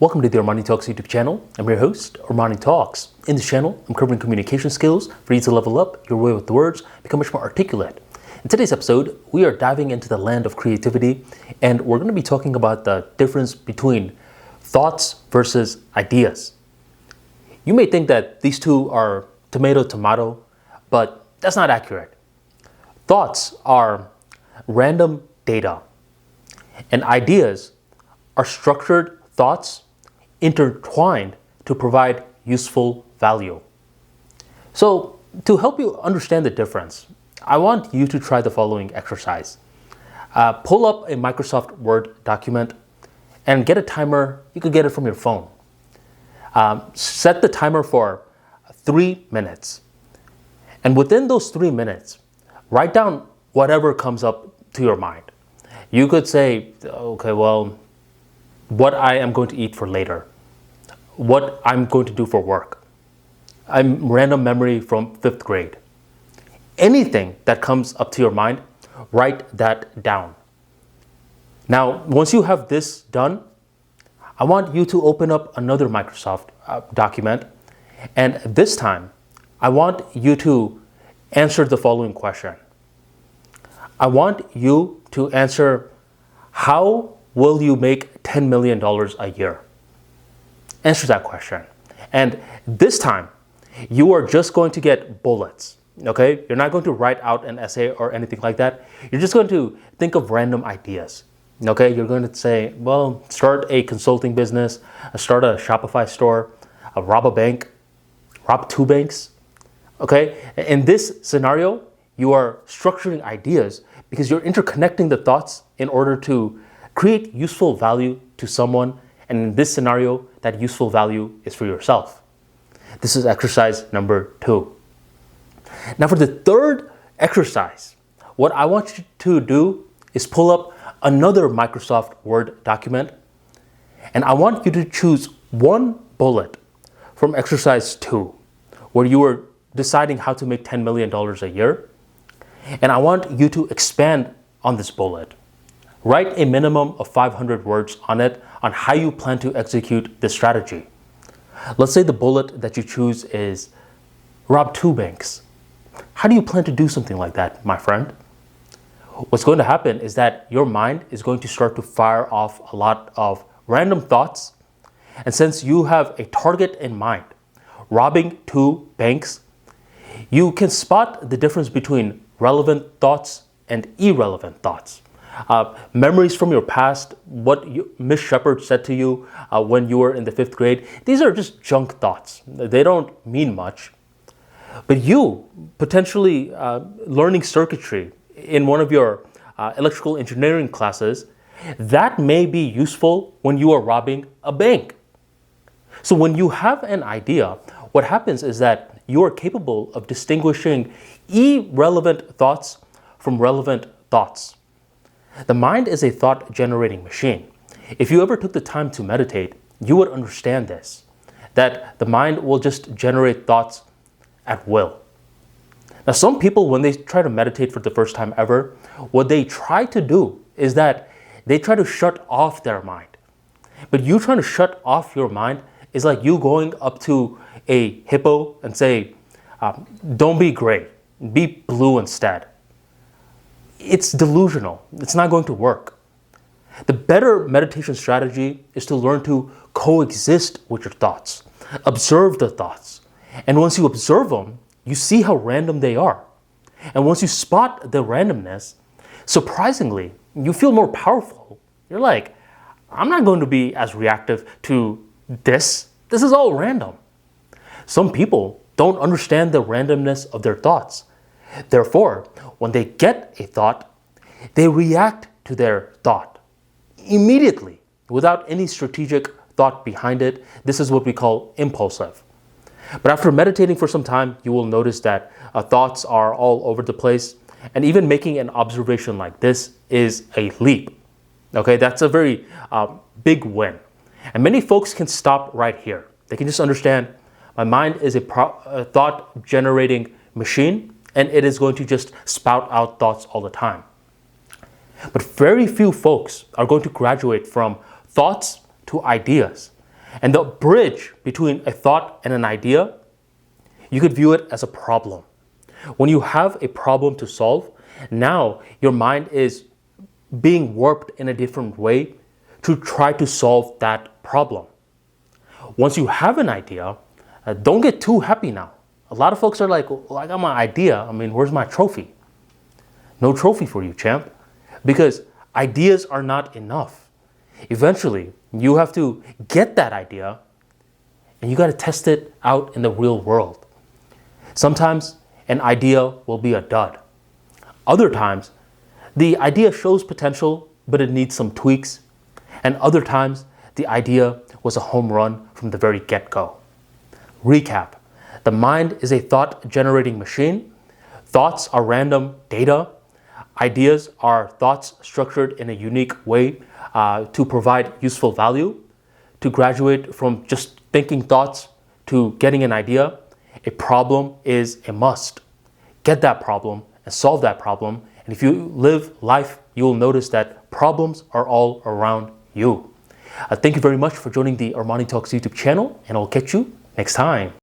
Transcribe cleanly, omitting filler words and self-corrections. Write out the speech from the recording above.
Welcome to the ArmaniTalks YouTube channel. I'm your host, ArmaniTalks. In this channel, I'm covering communication skills for you to level up your way with the words, become much more articulate. In today's episode, we are diving into the land of creativity, and we're going to be talking about the difference between thoughts versus ideas. You may think that these two are tomato, but that's not accurate. Thoughts are random data, and ideas are structured thoughts intertwined to provide useful value. So, to help you understand the difference, I want you to try the following exercise. Pull up a Microsoft Word document and get a timer. You could get it from your phone. Set the timer for 3 minutes. And within those 3 minutes, write down whatever comes up to your mind. You could say, okay, well, what I am going to eat for later, what I'm going to do for work. I'm random memory from 5th grade. Anything that comes up to your mind, write that down. Now, once you have this done, I want you to open up another Microsoft document, and this time, I want you to answer the following question. I want you to answer, how will you make $10 million a year? Answer that question. And this time, you are just going to get bullets, okay? You're not going to write out an essay or anything like that. You're just going to think of random ideas, okay? You're going to say, well, start a consulting business, start a Shopify store, rob a bank, rob 2 banks, okay? In this scenario, you are structuring ideas because you're interconnecting the thoughts in order to create useful value to someone, and in this scenario, that useful value is for yourself. This is exercise number 2. Now for the third exercise, what I want you to do is pull up another Microsoft Word document, and I want you to choose one bullet from exercise 2, where you are deciding how to make $10 million a year, and I want you to expand on this bullet. Write a minimum of 500 words on it on how you plan to execute this strategy. Let's say the bullet that you choose is rob 2 banks. How do you plan to do something like that, my friend? What's going to happen is that your mind is going to start to fire off a lot of random thoughts. And since you have a target in mind, robbing 2 banks, you can spot the difference between relevant thoughts and irrelevant thoughts. Memories from your past, what Miss Shepherd said to you when you were in the 5th grade, these are just junk thoughts. They don't mean much. But you, potentially learning circuitry in one of your electrical engineering classes, that may be useful when you are robbing a bank. So when you have an idea, what happens is that you are capable of distinguishing irrelevant thoughts from relevant thoughts. The mind is a thought-generating machine. If you ever took the time to meditate, you would understand this, that the mind will just generate thoughts at will. Now, some people, when they try to meditate for the first time ever, what they try to do is that they try to shut off their mind. But you trying to shut off your mind is like you going up to a hippo and say, don't be gray, be blue instead. It's delusional. It's not going to work. The better meditation strategy is to learn to coexist with your thoughts. Observe the thoughts. And once you observe them, you see how random they are. And once you spot the randomness, surprisingly, you feel more powerful. You're like, I'm not going to be as reactive to this. This is all random. Some people don't understand the randomness of their thoughts. Therefore, when they get a thought, they react to their thought immediately without any strategic thought behind it. This is what we call impulsive. But after meditating for some time, you will notice that thoughts are all over the place. And even making an observation like this is a leap. Okay, that's a very big win. And many folks can stop right here. They can just understand my mind is a thought-generating machine, and it is going to just spout out thoughts all the time. But very few folks are going to graduate from thoughts to ideas. And the bridge between a thought and an idea, you could view it as a problem. When you have a problem to solve, now your mind is being warped in a different way to try to solve that problem. Once you have an idea, don't get too happy now. A lot of folks are like, well, I got my idea. I mean, where's my trophy? No trophy for you, champ, because ideas are not enough. Eventually, you have to get that idea and you got to test it out in the real world. Sometimes an idea will be a dud. Other times, the idea shows potential, but it needs some tweaks. And other times, the idea was a home run from the very get-go. Recap. The mind is a thought-generating machine. Thoughts are random data. Ideas are thoughts structured in a unique way to provide useful value. To graduate from just thinking thoughts to getting an idea, a problem is a must. Get that problem and solve that problem. And if you live life, you'll notice that problems are all around you. Thank you very much for joining the ArmaniTalks YouTube channel, and I'll catch you next time.